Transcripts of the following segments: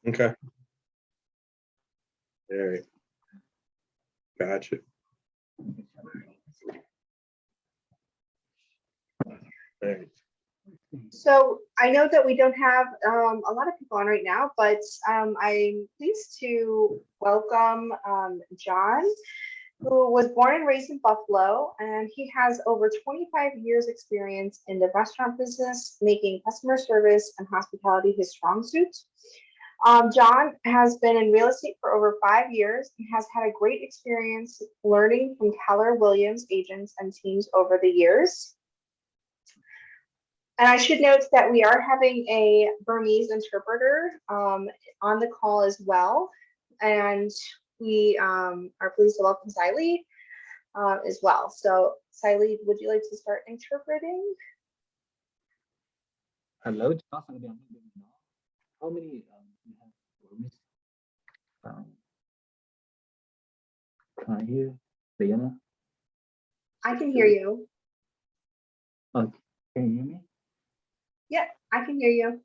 Okay. All right. Gotcha. All right. So I know that we don't have a lot of people on right now, but I'm pleased to welcome John, who was born and raised in Buffalo, and he has over 25 years experience in the restaurant business, making customer service and hospitality his strong suit. John has been in real estate for over 5 years and has had a great experience learning from Keller Williams agents and teams over the years. And I should note that we are having a Burmese interpreter on the call as well. And we are pleased to welcome Siley as well. So Siley, would you like to start interpreting? Hello, how many you have Burmese? Can I hear Diana? I can hear you. Okay, can you hear me? Yeah, I can hear you.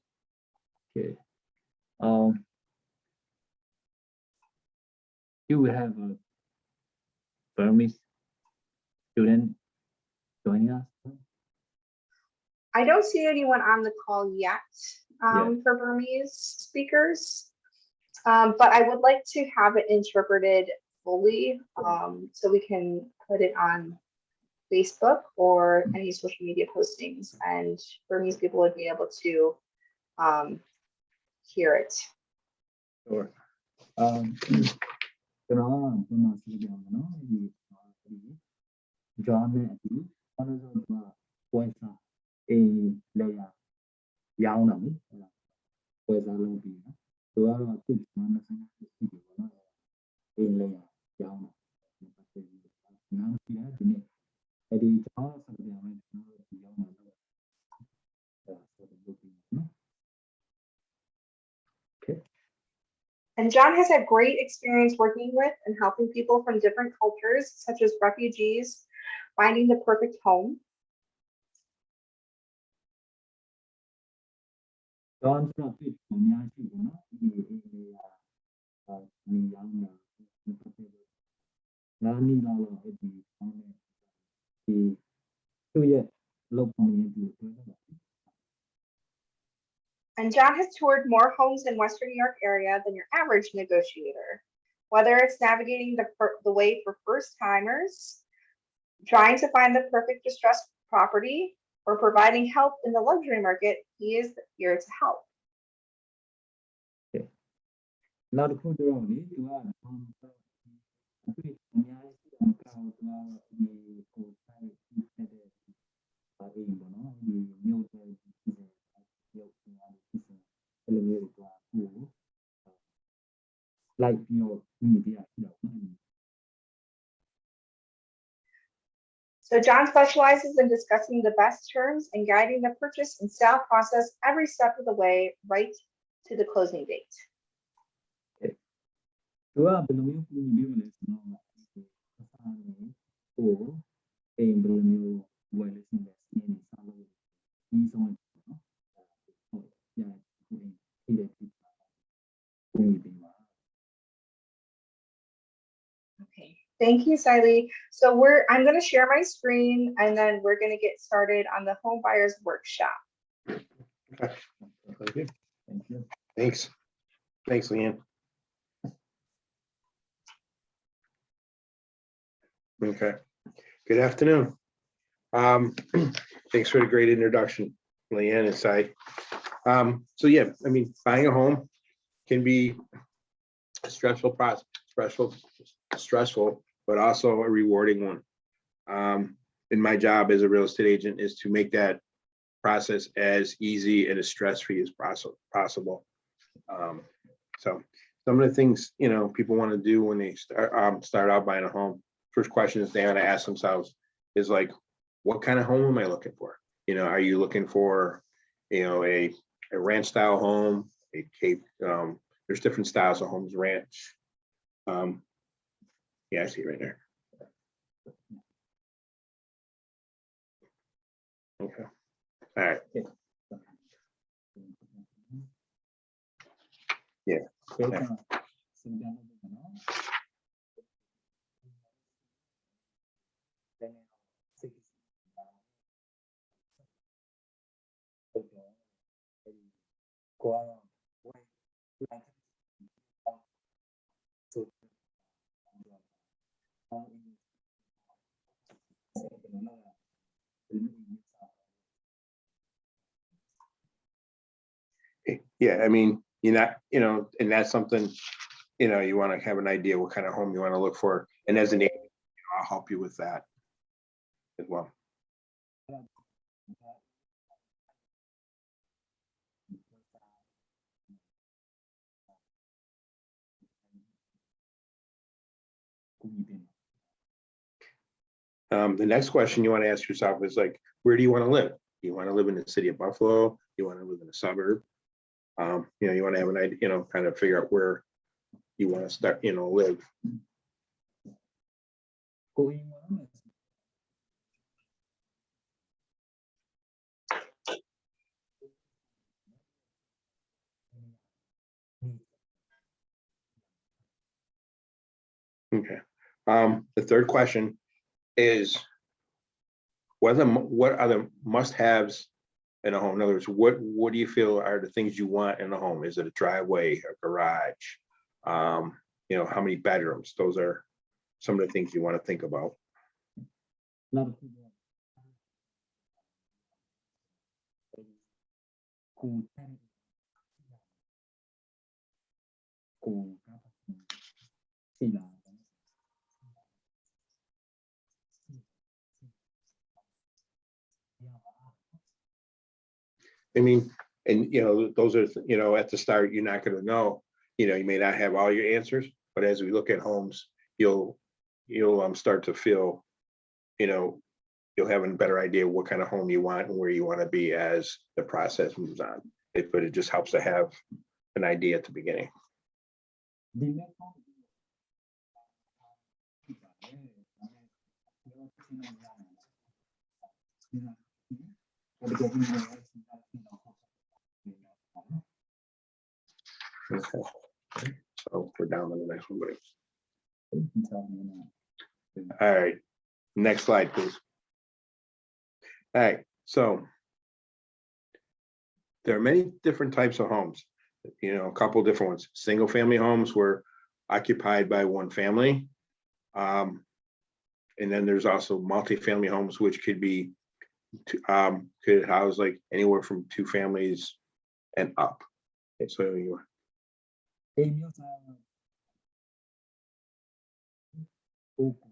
Okay. You will have a Burmese student joining us. I don't see anyone on the call yet Yeah. for Burmese speakers, but I would like to have it interpreted fully so we can put it on Facebook or any social media postings, and Burmese people would be able to hear it. Sure. John voice a layer young was a little bit to our good man in layer young. Now, okay. And John has had great experience working with and helping people from different cultures, such as refugees, finding the perfect home. John's not fit for me, And John has toured more homes in Western New York area than your average negotiator. Whether it's navigating the way for first timers, trying to find the perfect distressed property, or providing help in the luxury market, he is here to help. Okay. Now the put around like your media. So John specializes in discussing the best terms and guiding the purchase and sale process every step of the way, right to the closing date. Okay. Okay, thank you, Siley. So I'm going to share my screen, and then we're going to get started on the home buyers workshop. Okay. Thank you. Thank you. Thanks. Thanks, Leanne. Okay. Good afternoon. Thanks for the great introduction, Leanne and Sai. So yeah, I mean, buying a home can be a stressful process, stressful, but also a rewarding one. And my job as a real estate agent is to make that process as easy and as stress-free as possible. So some of the things, you know, people want to do when they start out buying a home, first questions they want to ask themselves is like, what kind of home am I looking for? You know, are you looking for, you know, a ranch style home, a Cape, there's different styles of homes, ranch. Yeah, I see it right there. Okay. All right. Yeah. ဘယ်ကစင်ပြန်လို့နော် Yeah, I mean, you're not, and that's something, you want to have an idea what kind of home you want to look for. And as an agent, I'll help you with that as well. The next question you want to ask yourself is like, where do you want to live? Do you want to live in the city of Buffalo? Do you want to live in a suburb? You want to have an idea, kind of figure out where you want to start, live. ကိုယ်ဝင်ဝင်မယ် Okay. The third question is what are the must-haves in a home? In other words, what do you feel are the things you want in a home? Is it a driveway, a garage? How many bedrooms? Those are some of the things you want to think about. နောက်တစ်ခုကကိုယ်တက်ကိုယ်ကစီလာ I mean, and those are, at the start, you're not going to know, you may not have all your answers, but as we look at homes, you'll start to feel, you'll have a better idea what kind of home you want and where you want to be as the process moves on. But it just helps to have an idea at the beginning. ဒီမဲ့ပေါ့ဒီပါတယ်ဒါနဲ့ပြောချင်တယ်ညာဒီကဒီက Okay. So we're down to the next one, buddy. All right. Next slide, please. All right. So there are many different types of homes, a couple different ones. Single family homes were occupied by one family. And then there's also multi-family homes, which could be, could house like anywhere from 2 families and up. Okay, so you အိမ်မျိုးစားကိုကို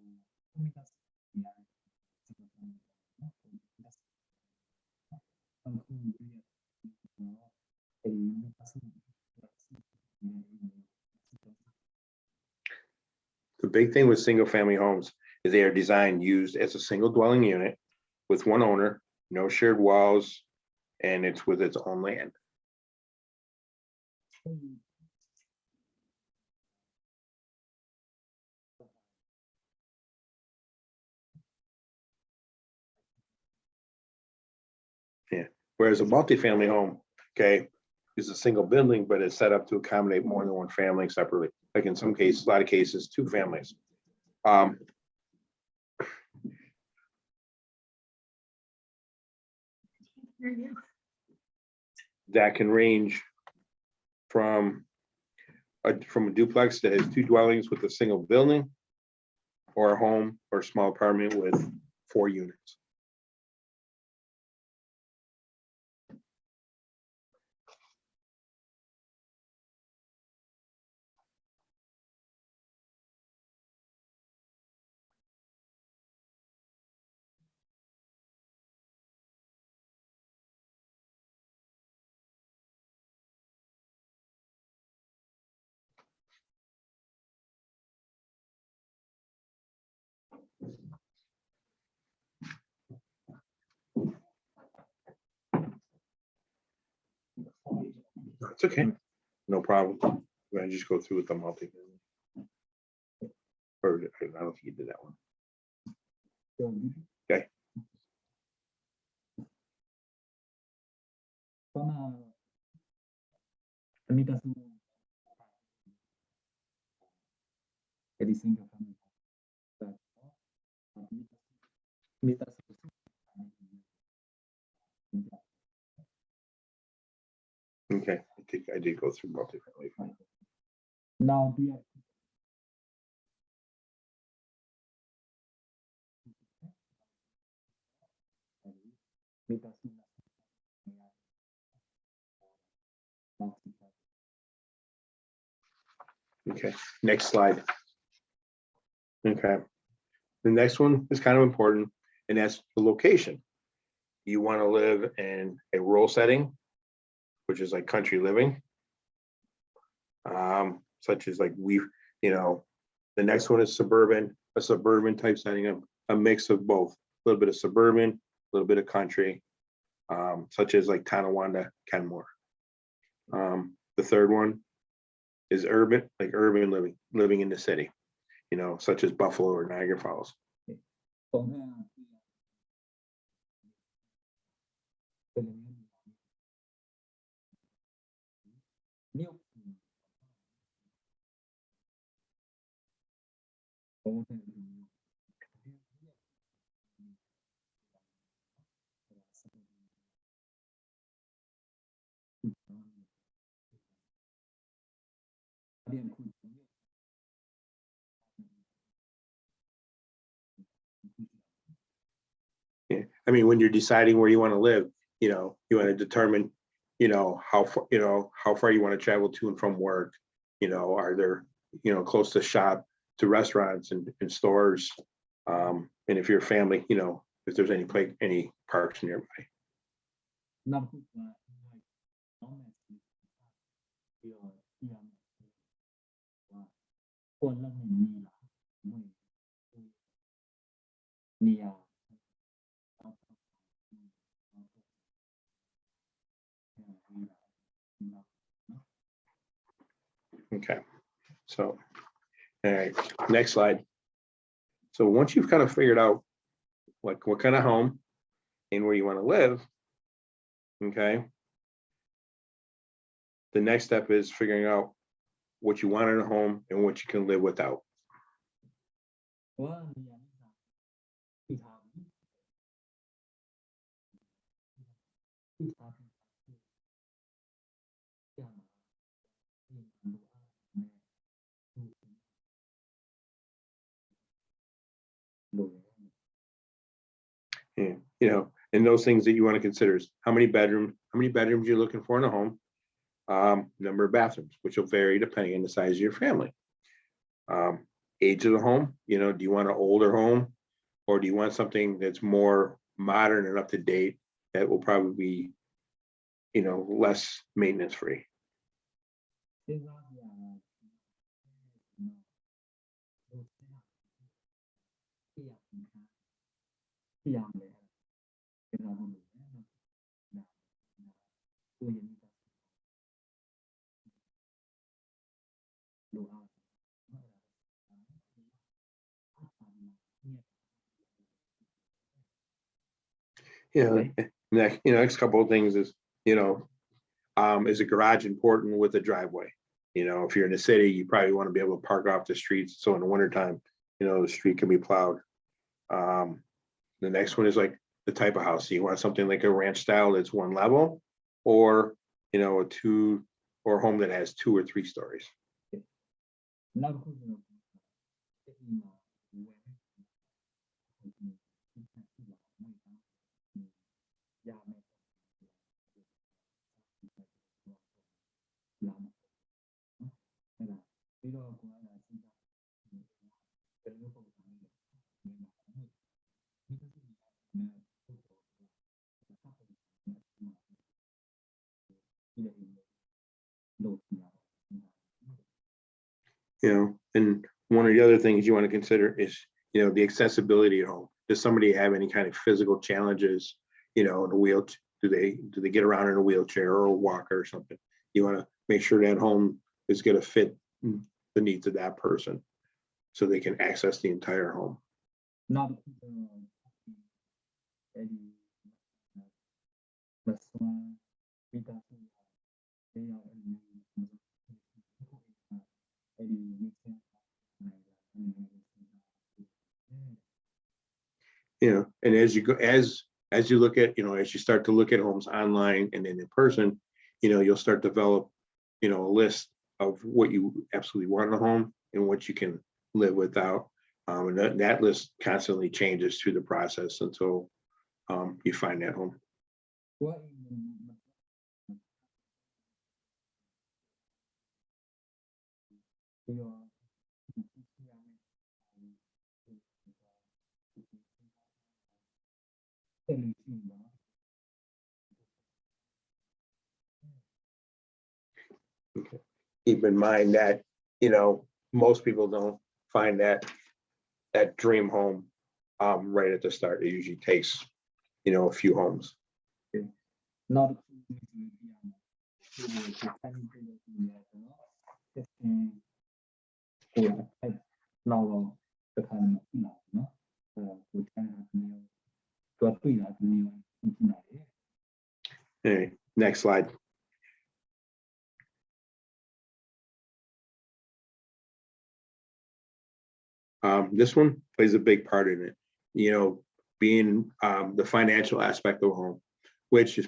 မိသားစုညာဒီကနော်အခုဒီအိမ်မျိုးစား The big thing with single family homes is they are designed used as a single dwelling unit with one owner, no shared walls, and it's with its own land. Yeah. Whereas a multifamily home, okay, is a single building, but it's set up to accommodate more than one family separately. Like in some cases, a lot of cases, 2 families. That can range from a duplex that has 2 dwellings with a single building, or a home or a small apartment with 4 units. It's okay, no problem. I'm gonna just go through with the multifamily. Or I don't know if you did that one. Okay. ဘာမှအမိသားစု အဲ့ဒီ single family ဆိုတော့မိသားစု Okay, I think I did go through multifamily. now do youမိသားစု Okay, next slide. Okay, the next one is kind of important, and that's the location. You want to live in a rural setting, which is like country living, such as like the next one is a suburban type setting, a mix of both, a little bit of suburban, a little bit of country, such as like Tonawanda, Kenmore. The third one is urban, like urban living in the city, such as Buffalo or Niagara Falls. ပုံမှန်မြို့ပုံမှန် Yeah. I mean, when you're deciding where you want to live, you want to determine, how far you want to travel to and from work. Are there, close to shop, to restaurants and stores, and if you're a family, if there's any parks nearby. နောက်တစ်ခုကနောက်မဲ့ပြီးတော့ကြည့်ရမယ်ကိုလက်နဲ့နီးလာနေရာ Okay, so, all right, next slide. So once you've kind of figured out like what kind of home and where you want to live, okay, the next step is figuring out what you want in a home and what you can live without. ဟောနေရာပြီးထားပြီပြီးထားပြီကြာမှာဒီလိုလို Yeah, and those things that you want to consider is how many bedrooms you're looking for in a home, number of bathrooms, which will vary depending on the size of your family. Age of the home, do you want an older home or do you want something that's more modern and up to date that will probably be, less maintenance free? စဉ်းစားကြရအောင်ပြရမယ်စဉ်းစားလို့ကိုရင်းနေတာလိုအား Next couple of things is, is a garage important with a driveway? If you're in the city, you probably want to be able to park off the streets. So in the wintertime, the street can be plowed. The next one is like the type of house. You want something like a ranch style that's one level, or, a a home that has 2 or 3 stories. နောက်တစ်ခုကျွန်တော်ဒီမှာဝယ်ရမယ်လာမယ်အဲ့ဒါပြီးတော့ကိုယ်ကစဉ်းစားဘယ်လိုပုံစံလဲဒီမှာဒီလိုမျိုးလို့ And one of the other things you want to consider is, the accessibility at home. Does somebody have any kind of physical challenges, in a wheelchair? Do they get around in a wheelchair or a walker or something? You want to make sure that home is going to fit the needs of that person so they can access the entire home. Not any plus one because they are any And as you go, as you look at, as you start to look at homes online and then in person, you'll start to develop, a list of what you absolutely want in a home and what you can live without. And that list constantly changes through the process until you find that home. What Keep in mind that, most people don't find that dream home right at the start. It usually takes, a few homes. notเราจะทำที่ไหนเนาะผู้ชายตัวตุ้ยอาจจะมีที่ไหน Hey, next slide. This one plays a big part in it, being the financial aspect of a home, which is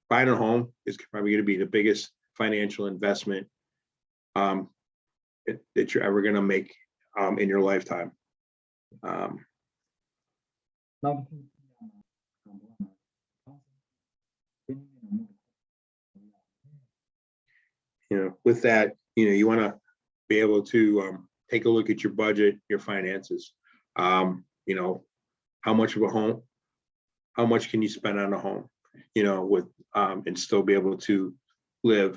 buying a home is probably going to be the biggest financial investment that you're ever going to make in your lifetime. เรา With that, you want to be able to take a look at your budget, your finances. How much of a home, how much can you spend on a home, with and still be able to live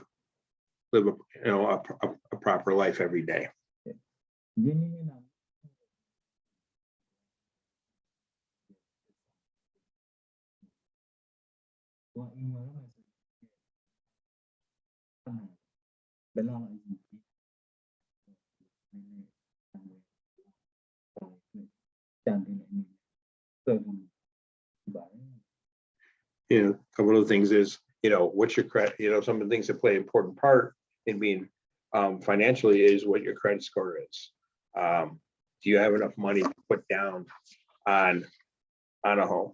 a proper life every day. A couple of things is, what's your credit, some of the things that play an important part in being financially is what your credit score is. Do you have enough money to put down on a home?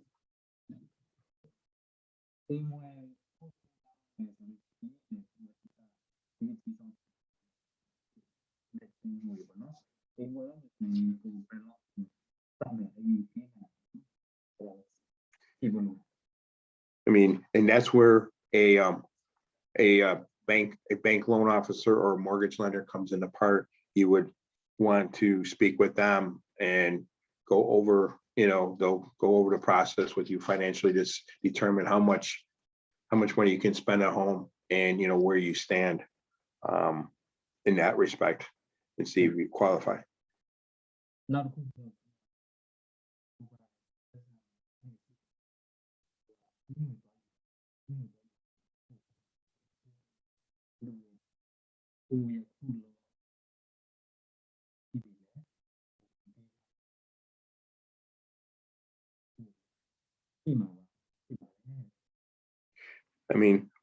And that's where a bank loan officer or a mortgage lender comes into part. You would want to speak with them and go over, they'll go over the process with you financially to determine how much money you can spend at home and, where you stand in that respect and see if you qualify.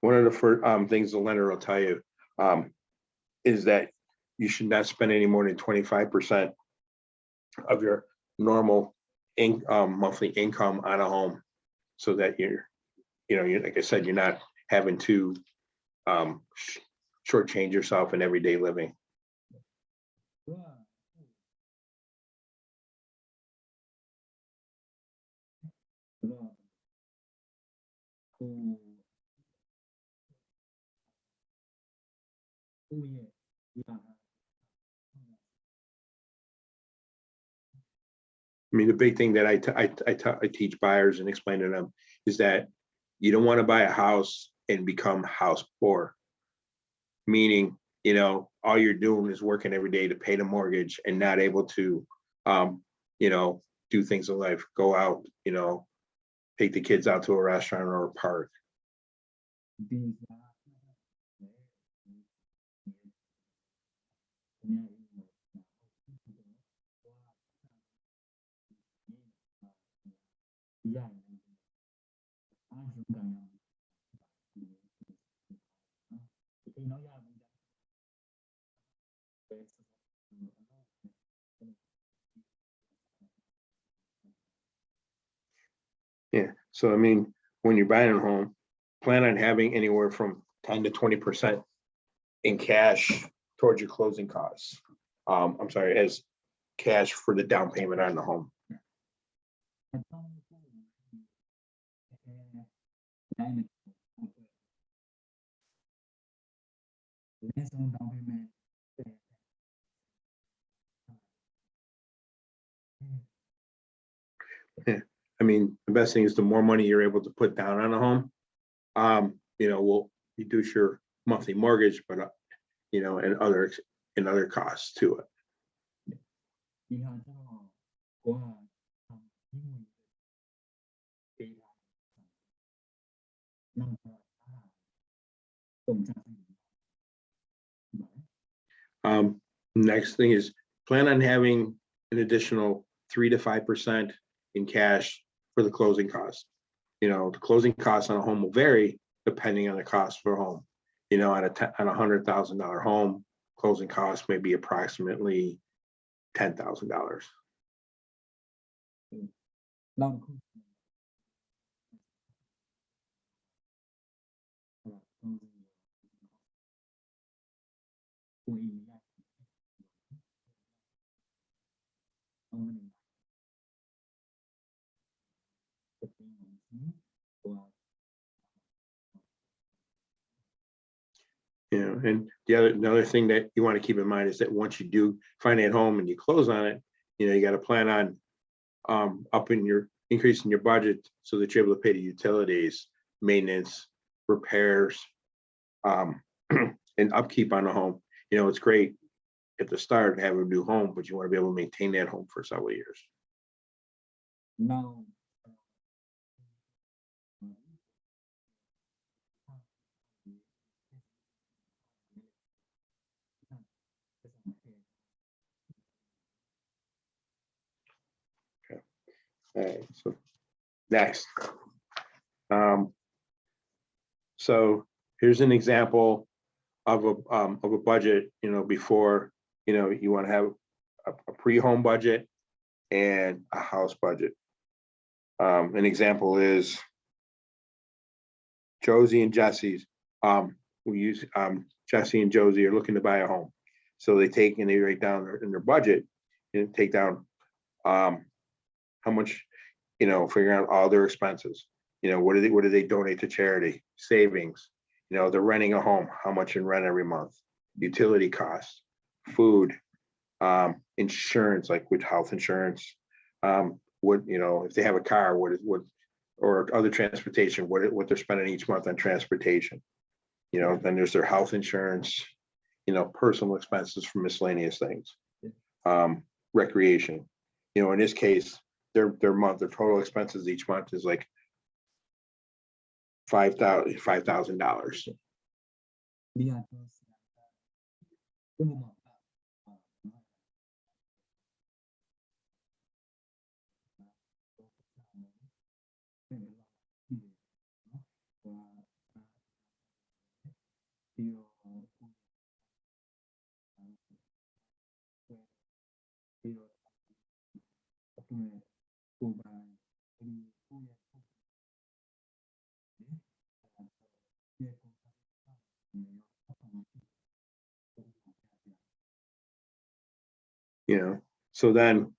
One of the first things the lender will tell you is that you should not spend any more than 25% of your normal monthly income on a home, so that you're like I said, you're not having to shortchange yourself in everyday living. The big thing that I teach buyers and explain to them is that you don't want to buy a house and become house poor. Meaning, all you're doing is working every day to pay the mortgage and not able to, do things in life, go out, take the kids out to a restaurant or a park. So I mean, when you're buying a home, plan on having anywhere from 10 to 20% in cash towards your closing costs. I'm sorry, as cash for the down payment on the home. แต่ต้องพูดแค่ได้หนึ่งและส่งดาวน์เพย์เมนต์แต่ I mean, the best thing is the more money you're able to put down on a home, will reduce your monthly mortgage, but and other costs to it. อีกอย่างก็ว่าทำที่มือปีละนั่งก็ตรงจากนี้ Next thing is plan on having an additional 3 to 5% in cash for the closing costs. The closing costs on a home will vary depending on the cost for a home. On a $100,000 home, closing costs may be approximately $10,000. เราคุยคุยยากเอาหนึ่งจะเป็นเหมือนตัว And another thing that you want to keep in mind is that once you do find that home and you close on it, you got to plan on increasing your budget so that you're able to pay the utilities, maintenance, repairs, and upkeep on the home. It's great at the start to have a new home, but you want to be able to maintain that home for several years. Now, All right, so next. So here's an example of a budget, before, you want to have a pre-home budget and a house budget. An example is Josie and Jesse's. Jesse and Josie are looking to buy a home. So they write down in their budget and take down how much, figuring out all their expenses. What do they donate to charity? Savings. They're renting a home, how much in rent every month? Utility costs, food, insurance, like with health insurance. If they have a car, or other transportation, what they're spending each month on transportation. Then there's their health insurance, personal expenses for miscellaneous things. Recreation. In this case, their total expenses each month is like $5,000. เรียนตัวเสียก็มองว่าเป็นที่ว่าที่เราที่เราผู้บริผู้ผู้ยากผู้เรียกผู้So then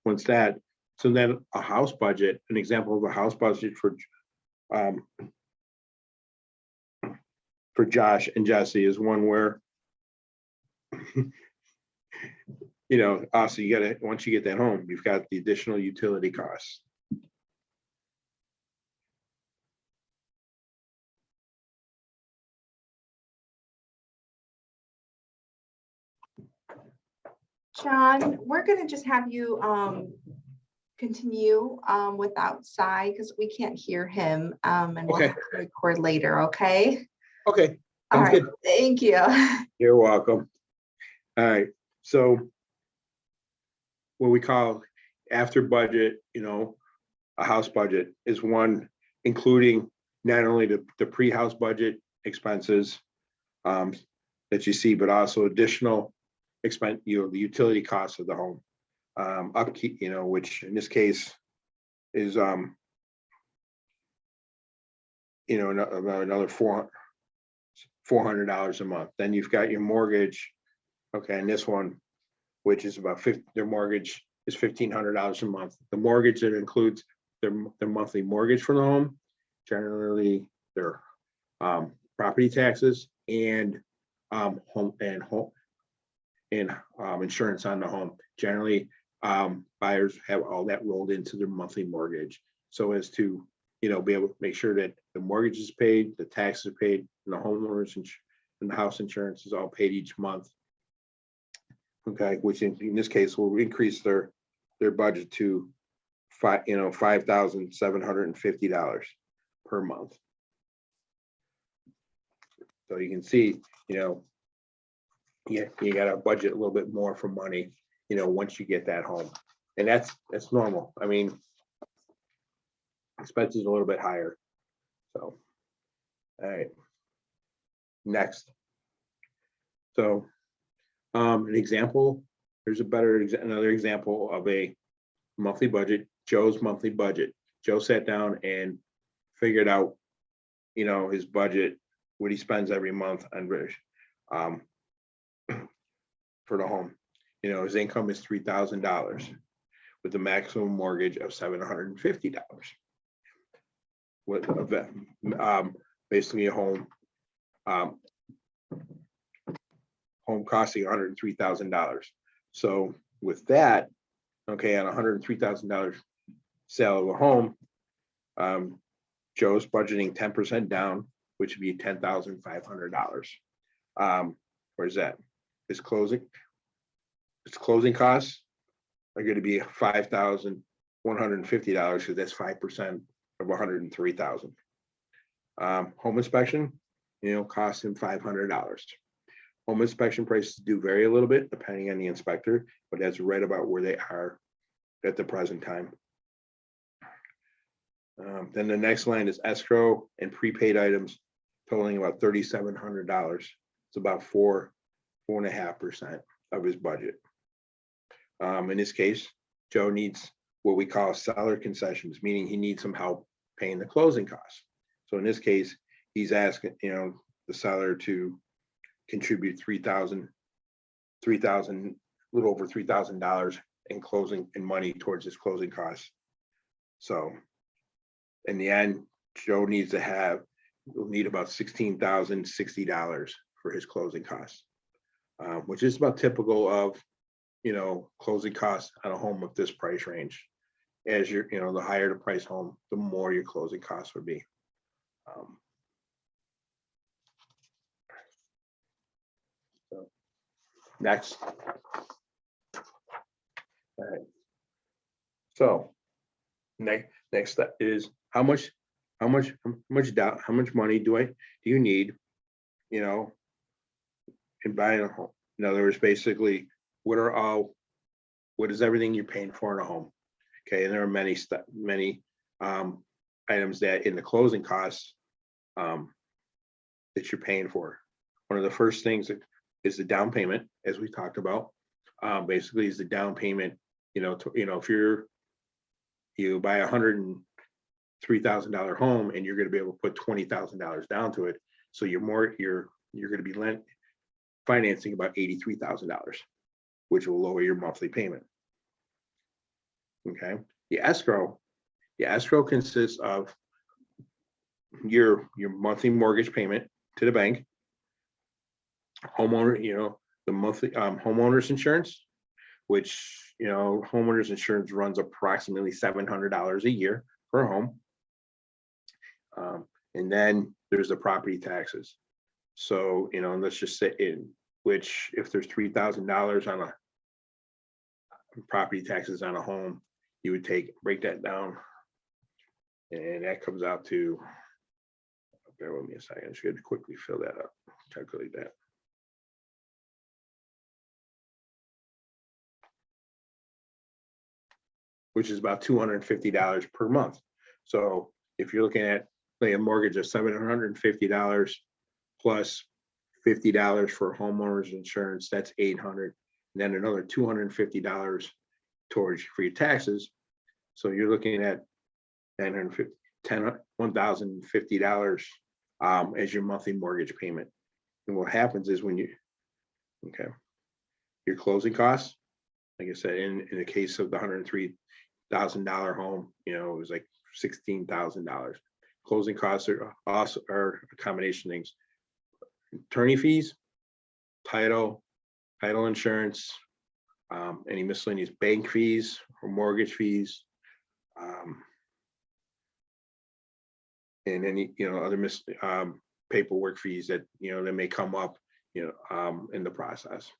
a house budget, an example of a house budget for Josh and Jesse is one where, also once you get that home, you've got the additional utility costs. John, we're gonna just have you continue without Sai because we can't hear him and we'll Okay. have to record later, okay? Okay, All sounds right, good. thank you. You're welcome. All right, so what we call after budget, a house budget is one including not only the pre-house budget expenses that you see, but also additional expense, the utility costs of the home, upkeep, which in this case is about another $400 a month. Then you've got your mortgage. Okay, and this one, which is about 50, their mortgage is $1,500 a month. The mortgage that includes their monthly mortgage for the home, generally their property taxes and insurance on the home. Generally, buyers have all that rolled into their monthly mortgage, so as to be able to make sure that the mortgage is paid, the taxes are paid, and the homeowners and the house insurance is all paid each month. Okay, which in this case will increase their budget to $5,750 per month. So you can see, you got to budget a little bit more for money, once you get that home, and that's normal. I mean, expenses a little bit higher. So, all right, next. So, an example. Here's another example of a monthly budget. Joe's monthly budget. Joe sat down and figured out, his budget, what he spends every month on for the home. His income is $3,000 with a maximum mortgage of $750. With basically a home costing $103,000. So with that, okay, on $103,000 sale of a home, Joe's budgeting 10% down, which would be $10,500. Where's that? His closing costs are going to be $5,150 because that's 5% of $103,000. Home inspection, costs him $500. Home inspection prices do vary a little bit depending on the inspector, but that's right about where they are at the present time. Then the next line is escrow and prepaid items totaling about $3,700. It's about 4.5% of his budget. In this case, Joe needs what we call seller concessions, meaning he needs some help paying the closing costs. So in this case, he's asking, the seller to contribute $3,000, a little over $3,000 in closing and money towards his closing costs. So in the end, Joe will need about $16,060 for his closing costs, which is about typical of, closing costs on a home of this price range. As the higher the price home, the more your closing costs would be. So next. All right. So next step is how much money do you need, in buying a home? In other words, basically, what is everything you're paying for in a home? Okay, and there are many items that in the closing costs that you're paying for. One of the first things is the down payment, as we talked about. Basically, is the down payment. If you buy $103,000 home and you're going to be able to put $20,000 down to it, so you're going to be financing about $83,000, which will lower your monthly payment. Okay, the escrow consists of your monthly mortgage payment to the bank, homeowner, the monthly homeowner's insurance, which homeowner's insurance runs approximately $700 a year per home, and then there's the property taxes. So let's just say if there's $3,000 on a property taxes on a home, you would break that down, and that comes out to, bear with me a second, I just got to quickly fill that up, calculate that. Which is about $250 per month. So if you're looking at a mortgage of $750 plus $50 for homeowners insurance, that's $800, and then another $250 for your taxes. So you're looking at $950. $1,050 as your monthly mortgage payment. And what happens is when you, okay, your closing costs, like I said, in the case of the $103,000 home, you know, it was like $16,000. Closing costs are also are a combination of things: attorney fees, title insurance, any miscellaneous bank fees or mortgage fees, and any, you know, other paperwork fees that, you know, that may come up, you know, in the process.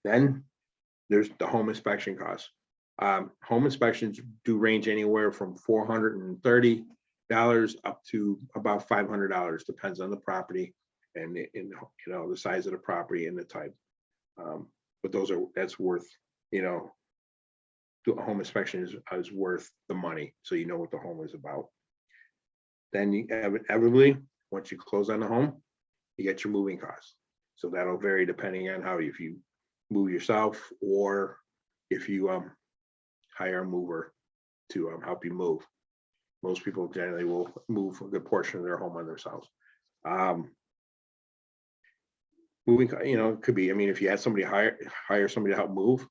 Then there's the home inspection costs. Home inspections do range anywhere from $430 up to about $500, depends on the property and you know, the size of the property and the type. But that's worth, you know, a home inspection is worth the money, so you know what the home is about. Then you inevitably, once you close on the home, you get your moving costs. So that'll vary depending on how, if you move yourself or if you hire a mover to help you move. Most people generally will move a good portion of their home on themselves. Moving, you know, it could be, I mean, if you had somebody hire somebody to help move,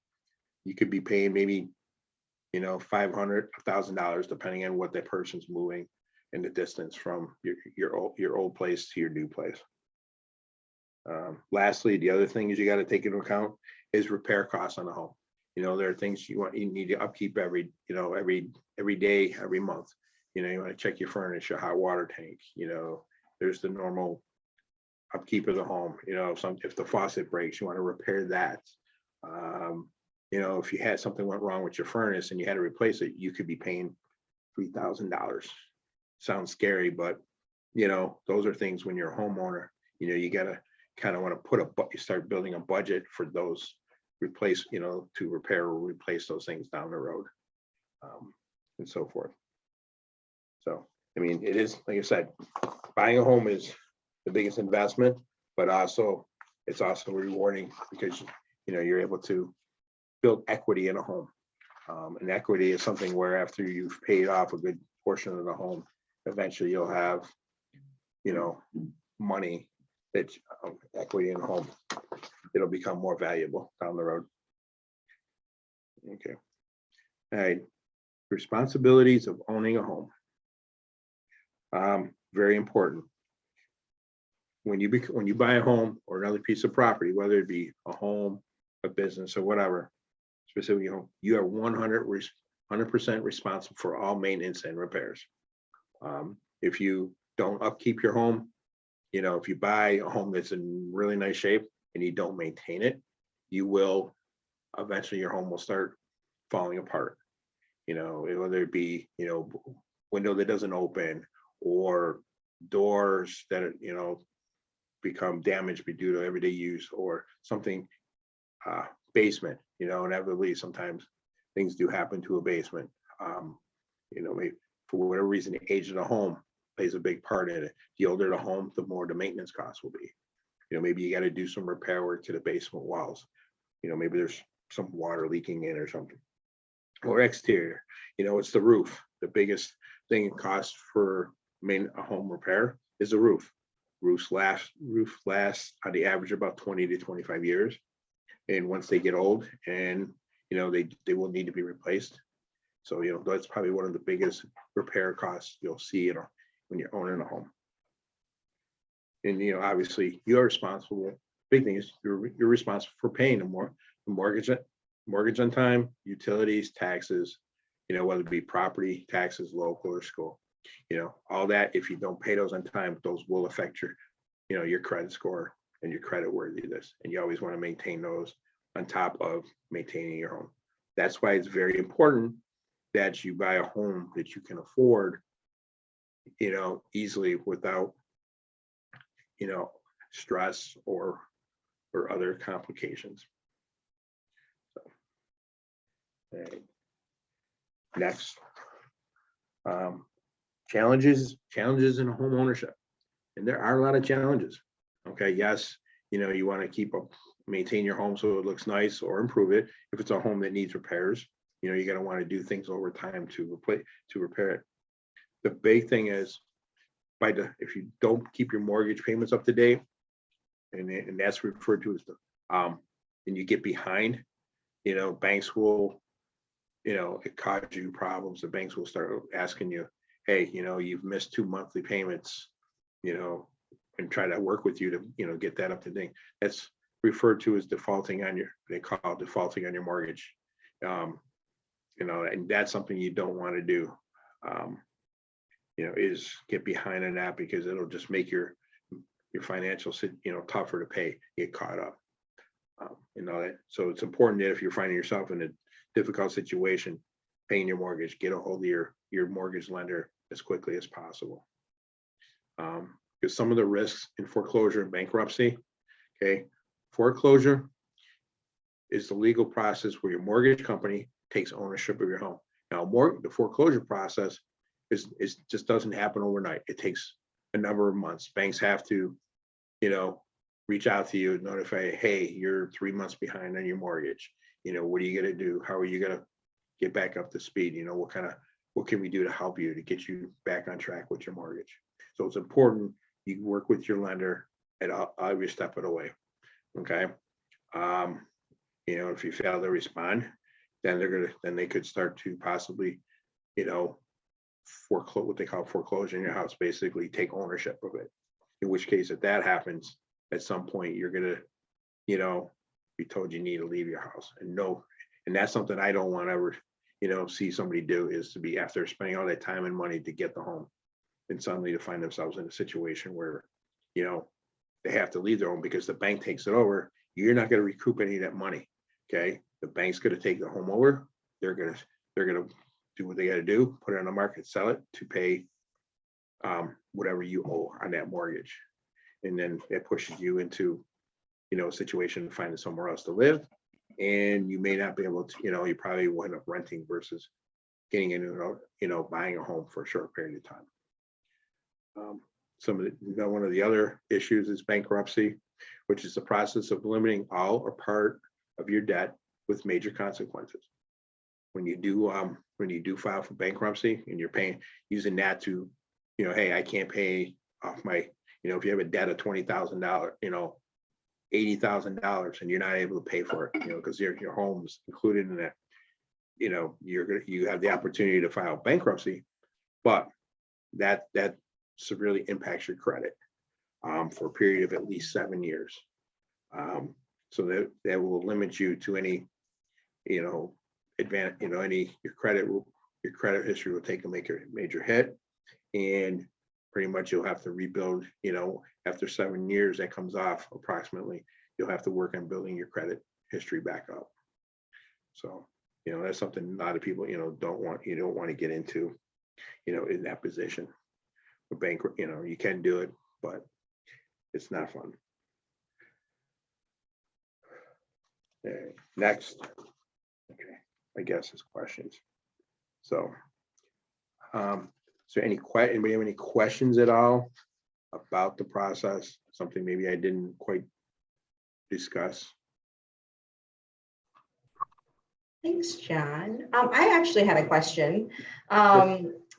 you could be paying maybe, you know, $500, $1,000, depending on what that person's moving and the distance from your old place to your new place. Lastly, the other thing is you got to take into account is repair costs on the home. You know, there are things you need to upkeep every day, every month. You know, you want to check your furnace, your hot water tank. You know, there's the normal upkeep of the home. You know, if the faucet breaks, you want to repair that. You know, if you had something went wrong with your furnace and you had to replace it, you could be paying $3,000. Sounds scary, but you know, those are things when you're a homeowner, you know, you gotta kind of want to you start building a budget for those you know, to repair or replace those things down the road, and so forth. So, I mean, it is, like I said, buying a home is the biggest investment, but it's also rewarding because, you know, you're able to build equity in a home. And equity is something where after you've paid off a good portion of the home, eventually you'll have, you know, money that equity in a home. It'll become more valuable down the road. Okay. All right. Responsibilities of owning a home. Very important. When you buy a home or another piece of property, whether it be a home, a business, or whatever, specifically home, you are 100% responsible for all maintenance and repairs. If you don't upkeep your home, you know, if you buy a home that's in really nice shape and you don't maintain it, you will eventually, your home will start falling apart. You know, whether it be, you know, window that doesn't open or doors that, you know, become damaged due to everyday use or something, basement, you know, inevitably sometimes things do happen to a basement. You know, maybe for whatever reason, the age of the home plays a big part in it. The older the home, the more the maintenance costs will be. You know, maybe you got to do some repair work to the basement walls. You know, maybe there's some water leaking in or something. Or exterior, you know, it's the roof. The biggest thing it costs for a home repair is the roof. Roof lasts on the average about 20 to 25 years. And once they get old and, you know, they will need to be replaced. So, you know, that's probably one of the biggest repair costs you'll see, you know, when you're owning a home. And, you know, obviously you're responsible. Big thing is you're responsible for paying the mortgage on time, utilities, taxes, you know, whether it be property taxes, local or school, you know, all that. If you don't pay those on time, those will affect your, you know, your credit score and your credit worthiness. And you always want to maintain those on top of maintaining your home. That's why it's very important that you buy a home that you can afford, you know, easily without, you know, stress or other complications. So, right. Next, challenges in home ownership, and there are a lot of challenges. Okay, yes, you know, you want to maintain your home so it looks nice or improve it. If it's a home that needs repairs, you know, you're going to want to do things over time to repair it. the big thing is if you don't keep your mortgage payments up to date, and that's referred to as and you get behind, banks will, it cause you problems. The banks will start asking you, hey, you've missed 2 monthly payments, and try to work with you to, get that up to date. That's referred to as defaulting on they call it defaulting on your mortgage. And that's something you don't want to do, is get behind on that, because it'll just make your financial, tougher to pay, get caught up. So it's important that if you're finding yourself in a difficult situation, paying your mortgage, get a hold of your mortgage lender as quickly as possible. Because some of the risks in foreclosure and bankruptcy, okay, foreclosure is the legal process where your mortgage company takes ownership of your home. Now, the foreclosure process is just doesn't happen overnight. It takes a number of months. Banks have to, reach out to you and notify, hey, you're 3 months behind on your mortgage. What are you going to do? How are you going to get back up to speed? What can we do to help you to get you back on track with your mortgage? So it's important you work with your lender at every step of the way. Okay. If you fail to respond, then they could start to possibly, foreclose, what they call foreclosure in your house, basically take ownership of it. In which case, if that happens, at some point you're gonna, be told you need to leave your house. And that's something I don't want to ever, see somebody do, is to be, after spending all that time and money to get the home, and suddenly to find themselves in a situation where, they have to leave their home because the bank takes it over. You're not going to recoup any of that money. Okay. The bank's going to take the home over. They're going to do what they got to do, put it on the market, sell it to pay whatever you owe on that mortgage. And then it pushes you into, a situation of finding somewhere else to live. And you may not be able to, you probably will end up renting versus getting into, buying a home for a short period of time. One of the other issues is bankruptcy, which is the process of eliminating all or part of your debt with major consequences. When you do file for bankruptcy and you're using that to, hey, I can't pay off my, if you have a debt of $20,000, $80,000, and you're not able to pay for it, because your home's included in that, you have the opportunity to file bankruptcy, but that severely impacts your credit for a period of at least 7 years. So that will limit you to any, advantage, your credit history will take a major hit, and pretty much you'll have to rebuild, after 7 years that comes off approximately, you'll have to work on building your credit history back up. So, that's something a lot of people, don't want to get into, in that position. You can do it, but it's not fun. Okay, next. Okay, I guess is questions. So, is there anybody have any questions at all about the process? Something maybe I didn't quite discuss? Thanks, John. I actually had a question.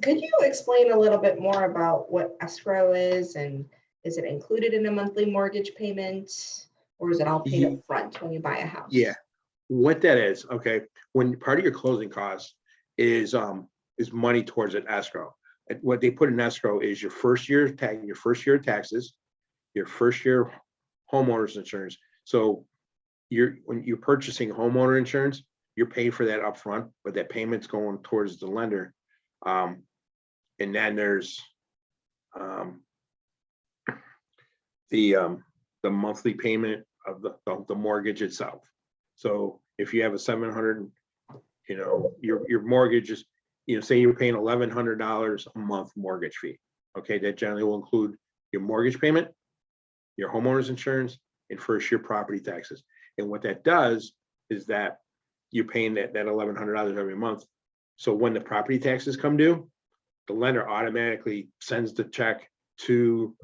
Could you explain a little bit more about what escrow is, and is it included in a monthly mortgage payment, or is it all paid up front when you buy a house? Yeah, what that is, okay, when part of your closing costs is money towards an escrow. And what they put in escrow is your first year taxes, your first year homeowners insurance. So when you're purchasing homeowner insurance, you're paying for that upfront, but that payment's going towards the lender. And then there's the monthly payment of the mortgage itself. So if you have a 700, your mortgage is, say you're paying $1,100 a month mortgage fee. Okay, that generally will include your mortgage payment, your homeowner's insurance, and first year property taxes. And what that does is that you're paying that $1,100 every month. So when the property taxes come due, the lender automatically sends the check to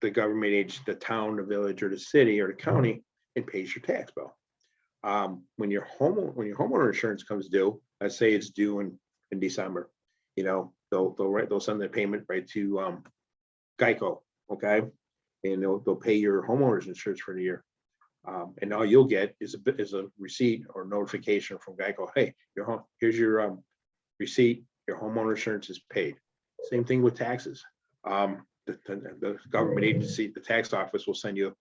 the government agency, the town, the village, or the city, or the county, and pays your tax bill. When your homeowner insurance comes due, let's say it's due in December, the they'll send the payment right to Geico, okay? And they'll pay your homeowner's insurance for the year. And all you'll get is a receipt or notification from Geico. Hey, here's your receipt. Your homeowner insurance is paid. Same thing with taxes. The government agency, the tax office will send you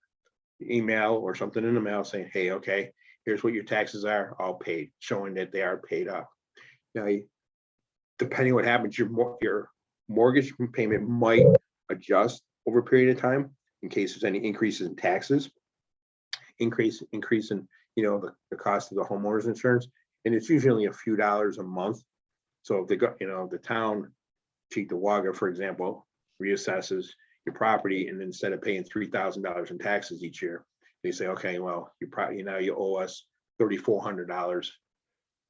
an email or something in the mail saying, hey, okay, here's what your taxes are, all paid, showing that they are paid up. Now, depending what happens, your mortgage payment might adjust over a period of time in case there's any increases in taxes, increase in the cost of the homeowner's insurance, and it's usually a few dollars a month. So if they got the town, Cheektowaga, for example, reassesses your property, and instead of paying $3,000 in taxes each year, they say, okay, well, you owe us $3,400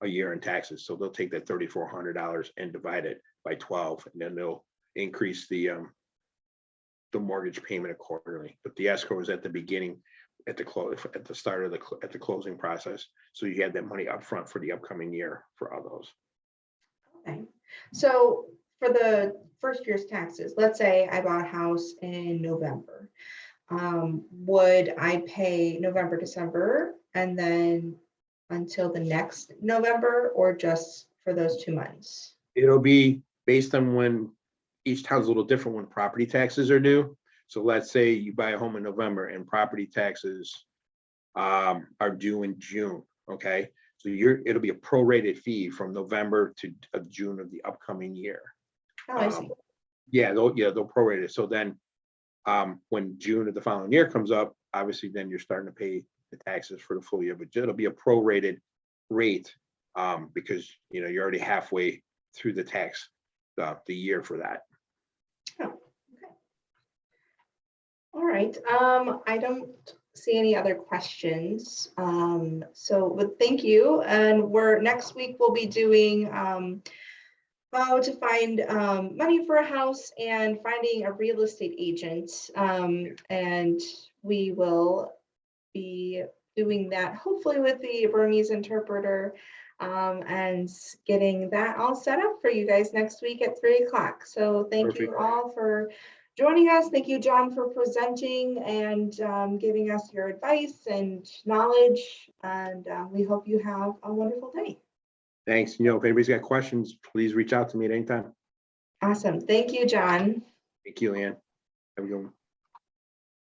a year in taxes. So they'll take that $3,400 and divide it by 12, and then they'll increase the mortgage payment accordingly. But the escrow is at the beginning, at the start of the closing process. So you had that money up front for the upcoming year for all those. Okay. So for the first year's taxes, let's say I bought a house in November. Would I pay November, December, and then until the next November, or just for those 2 months? It'll be based on when each town's a little different when property taxes are due. So let's say you buy a home in November and property taxes are due in June. Okay, so it'll be a prorated fee from November to June of the upcoming year. Oh, I see. They'll prorate it. So then when June of the following year comes up, obviously then you're starting to pay the taxes for the full year, but it'll be a prorated rate because you're already halfway through the tax the year for that. Oh, okay. All right. I don't see any other questions. But thank you. And next week we'll be doing how to find money for a house and finding a real estate agent. And we will be doing that hopefully with the Burmese interpreter and getting that all set up for you guys next week at 3 o'clock. So thank you all for joining us. Thank you, John, for presenting and giving us your advice and knowledge. And we hope you have a wonderful day. Thanks. If anybody's got questions, please reach out to me at any time. Awesome. Thank you, John. Thank you, Leanne. Have a good one.